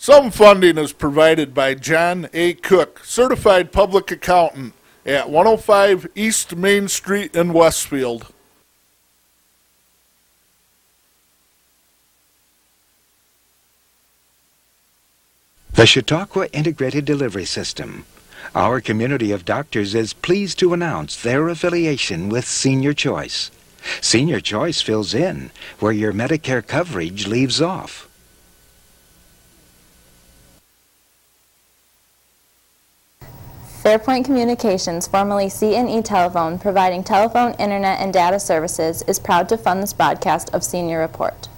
Some funding is provided by John A. Cook, Certified Public Accountant at 105 East Main Street in Westfield. The Chautauqua Integrated Delivery System. Our community of doctors is pleased to announce their affiliation with Senior Choice. Senior Choice fills in where your Medicare coverage leaves off. Fairpoint Communications, formerly C&E Telephone, providing telephone, internet, and data services, is proud to fund this broadcast of Senior Report.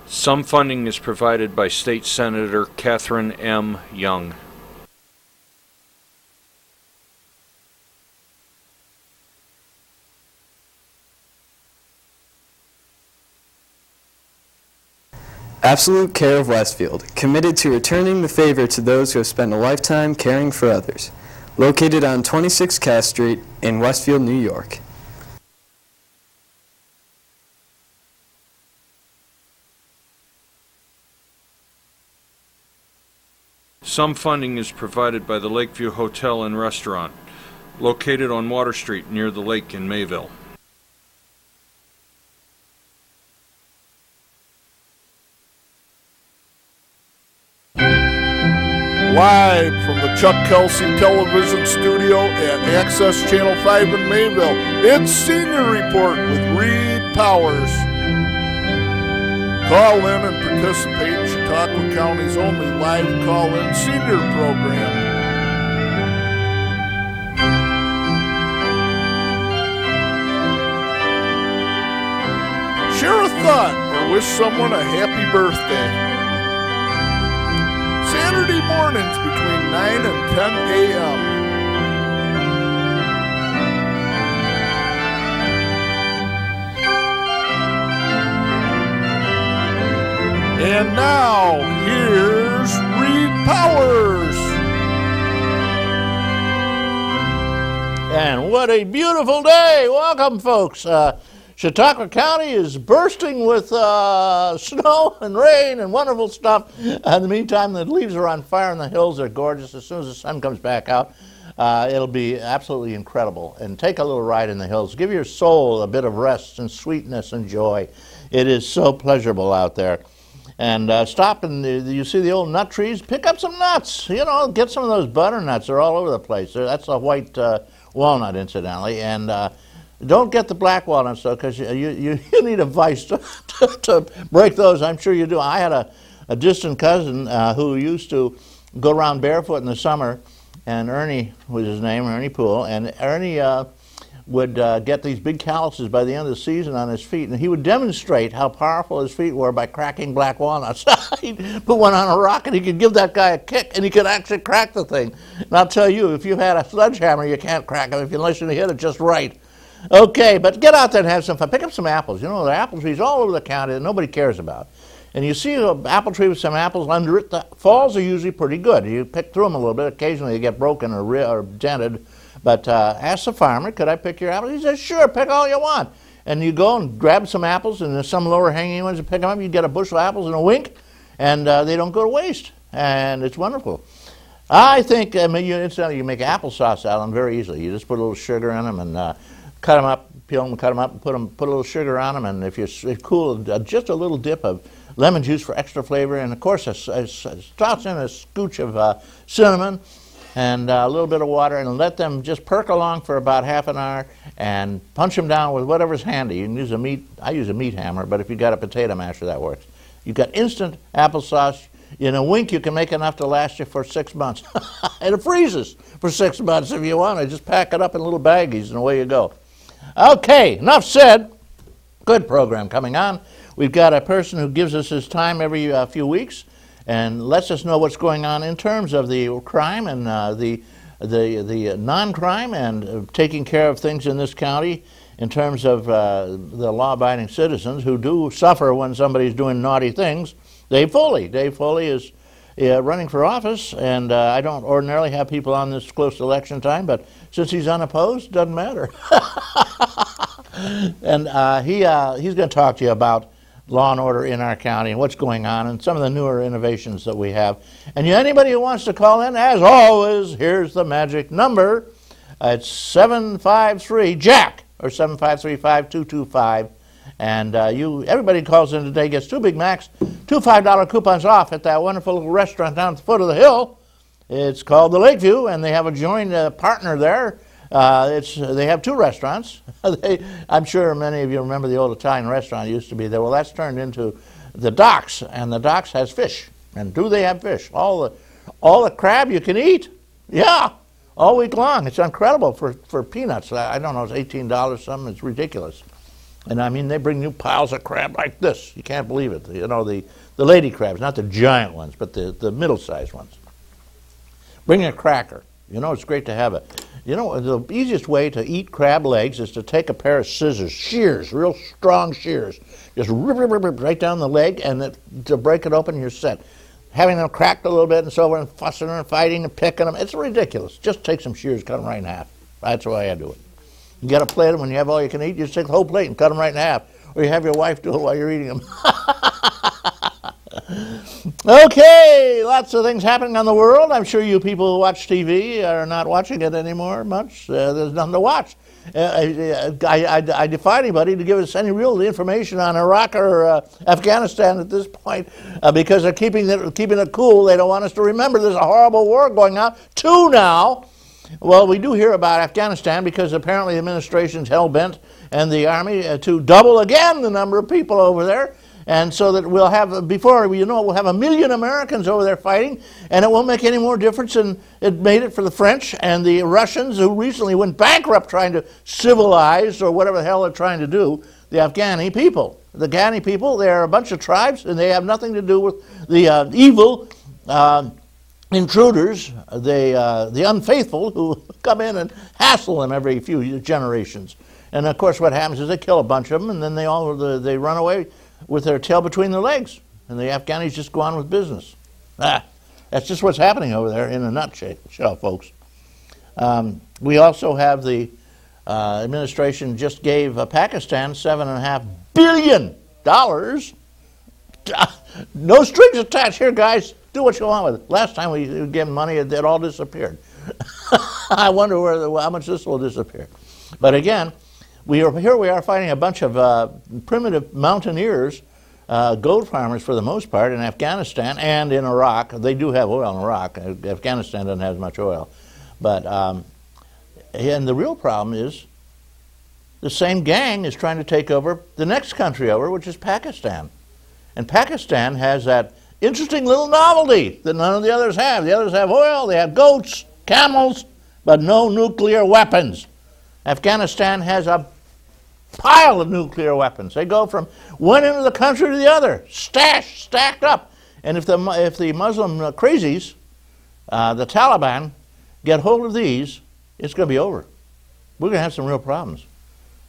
Some funding is provided by State Senator Catherine M. Young. Absolute Care of Westfield, committed to returning the favor to those who have spent a lifetime caring for others. Located on 26 Cass Street in Westfield, New York. Some funding is provided by the Lakeview Hotel and Restaurant, located on Water Street near the lake in Mayville. Live from the Chuck Kelsey Television Studio at Access Channel 5 in Mayville, it's Senior Report with Reed Powers. Call in and participate in Chautauqua County's only live call-in senior program. Share a thought or wish someone a happy birthday. Saturday mornings between 9 and 10 a.m. And now, here's Reed Powers. And what a beautiful day. Welcome, folks. Chautauqua County is bursting with snow and rain and wonderful stuff. In the meantime, the leaves are on fire and the hills are gorgeous. As soon as the sun comes back out, it'll be absolutely incredible. And take a little ride in the hills. Give your soul a bit of rest and sweetness and joy. It is so pleasurable out there. And stop and you see the old nut trees, pick up some nuts. You know, get some of those butternuts. They're all over the place. That's a white walnut, incidentally. And don't get the black walnuts, though, because you need a vice to break those. I'm sure you do. I had a distant cousin who used to go around barefoot in the summer, and Ernie was his name, Ernie Poole, and Ernie would get these big calluses by the end of the season on his feet, and he would demonstrate how powerful his feet were by cracking black walnuts. He'd put one on a rock and he could give that guy a kick and he could actually crack the thing. And I'll tell you, if you had a sledgehammer, you can't crack them unless you hit it just right. Okay, but get out there and have some fun. Pick up some apples. You know, there are apple trees all over the county that nobody cares about. And you see an apple tree with some apples under it, the falls are usually pretty good. You pick through them a little bit. Occasionally they get broken or dented. But ask the farmer, could I pick your apples? He says, sure, pick all you want. And you go and grab some apples, and there's some lower hanging ones, and pick them up. You get a bushel of apples in a wink, and they don't go to waste. And it's wonderful. I think, incidentally, you make applesauce out of them very easily. You just put a little sugar in them and cut them up, peel them, cut them up, and put a little sugar on them. And if you're cool, just a little dip of lemon juice for extra flavor. And, of course, toss in a scooch of cinnamon and a little bit of water, and let them just perk along for about half an hour, and punch them down with whatever's handy. You can use I use a meat hammer, but if you've got a potato masher, that works. You've got instant applesauce. In a wink, you can make enough to last you for 6 months. And it freezes for 6 months if you want to. Just pack it up in little baggies, and away you go. Okay, enough said. Good program coming on. We've got a person who gives us his time every few weeks and lets us know what's going on in terms of the crime and the non-crime and taking care of things in this county in terms of the law-abiding citizens who do suffer when somebody's doing naughty things. Dave Foley. Dave Foley is running for office, and I don't ordinarily have people on this close to election time, but since he's unopposed, doesn't matter. And he's going to talk to you about law and order in our county and what's going on and some of the newer innovations that we have. And anybody who wants to call in, as always, here's the magic number. It's 753-JACK, or 753-5225. And everybody who calls in today gets 2 Big Macs, 2 $5 coupons off at that wonderful little restaurant down at the foot of the hill. It's called the Lakeview, and they have a joint partner there. They have 2 restaurants. I'm sure many of you remember the old Italian restaurant used to be there. Well, that's turned into the Docks, and the Docks has fish. And do they have fish? All the crab you can eat. Yeah, all week long. It's incredible for peanuts. I don't know, it's $18 something. It's ridiculous. And I mean, they bring new piles of crab like this. You can't believe it. You know, the lady crabs, not the giant ones, but the middle-sized ones. Bring a cracker. You know, it's great to have it. You know, the easiest way to eat crab legs is to take a pair of scissors, shears, real strong shears. Just rip right down the leg, and to break it open, you're set. Having them cracked a little bit and so on, and fussing and fighting and picking them, it's ridiculous. Just take some shears, cut them right in half. That's the way I do it. You got a plate them when you have all you can eat, you just take the whole plate and cut them right in half. Or you have your wife do it while you're eating them. Okay, lots of things happening on the world. I'm sure you people who watch TV are not watching it anymore much. There's nothing to watch. I defy anybody to give us any real information on Iraq or Afghanistan at this point because they're keeping it cool. They don't want us to remember there's a horrible war going on. 2 now. Well, we do hear about Afghanistan because apparently the administration's hell-bent and the Army to double again the number of people over there. And so that we'll have, before you know it, we'll have 1 million Americans over there fighting, and it won't make any more difference than it made it for the French and the Russians, who recently went bankrupt trying to civilize, or whatever the hell they're trying to do, the Afghani people. The Afghani people, they're a bunch of tribes, and they have nothing to do with the evil intruders, the unfaithful, who come in and hassle them every few generations. And of course what happens is they kill a bunch of them, and then they run away with their tail between their legs, and the Afghanis just go on with business. That's just what's happening over there in a nutshell, folks. We also have the administration just gave Pakistan $7.5 billion. No strings attached here, guys. Do what you want with it. Last time we gave them money, it all disappeared. I wonder how much this will disappear. But again, here we are fighting a bunch of primitive mountaineers, goat farmers for the most part, in Afghanistan and in Iraq. They do have oil in Iraq. Afghanistan doesn't have as much oil. But, and the real problem is the same gang is trying to take over the next country over, which is Pakistan. And Pakistan has that interesting little novelty that none of the others have. The others have oil, they have goats, camels, but no nuclear weapons. Afghanistan has a pile of nuclear weapons. They go from one end of the country to the other, stacked up. And if the Muslim crazies, the Taliban, get hold of these, it's going to be over. We're going to have some real problems.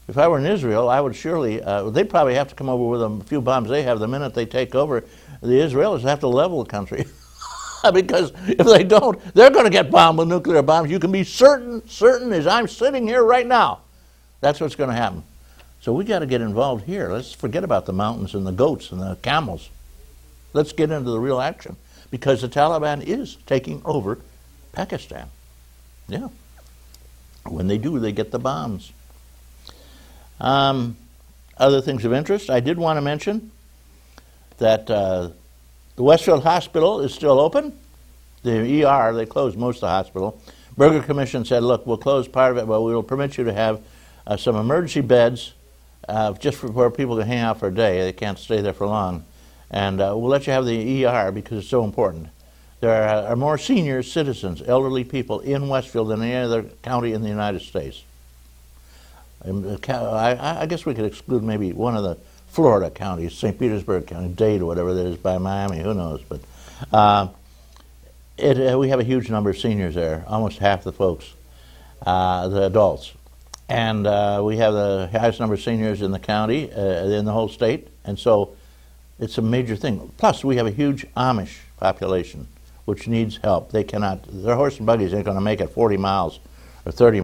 If I were in Israel, I would surely, they'd probably have to come over with a few bombs they have the minute they take over. The Israelis have to level the country. Because if they don't, they're going to get bombed with nuclear bombs. You can be certain as I'm sitting here right now. That's what's going to happen. So we got to get involved here. Let's forget about the mountains and the goats and the camels. Let's get into the real action. Because the Taliban is taking over Pakistan. Yeah. When they do, they get the bombs. Other things of interest, I did want to mention that the Westfield Hospital is still open. The ER, they closed most of the hospital. Berger Commission said, look, we'll close part of it, but we will permit you to have some emergency beds just for where people can hang out for a day. They can't stay there for long. And we'll let you have the ER because it's so important. There are more senior citizens, elderly people in Westfield than any other county in the United States. I guess we could exclude maybe one of the Florida counties, St. Petersburg County, Dade, or whatever that is by Miami, who knows. But we have a huge number of seniors there, almost half the folks, the adults. And we have the highest number of seniors in the county, in the whole state, and so it's a major thing. Plus, we have a huge Amish population. which needs help. They cannot, their horse and buggies ain't going to make it 40 miles or 30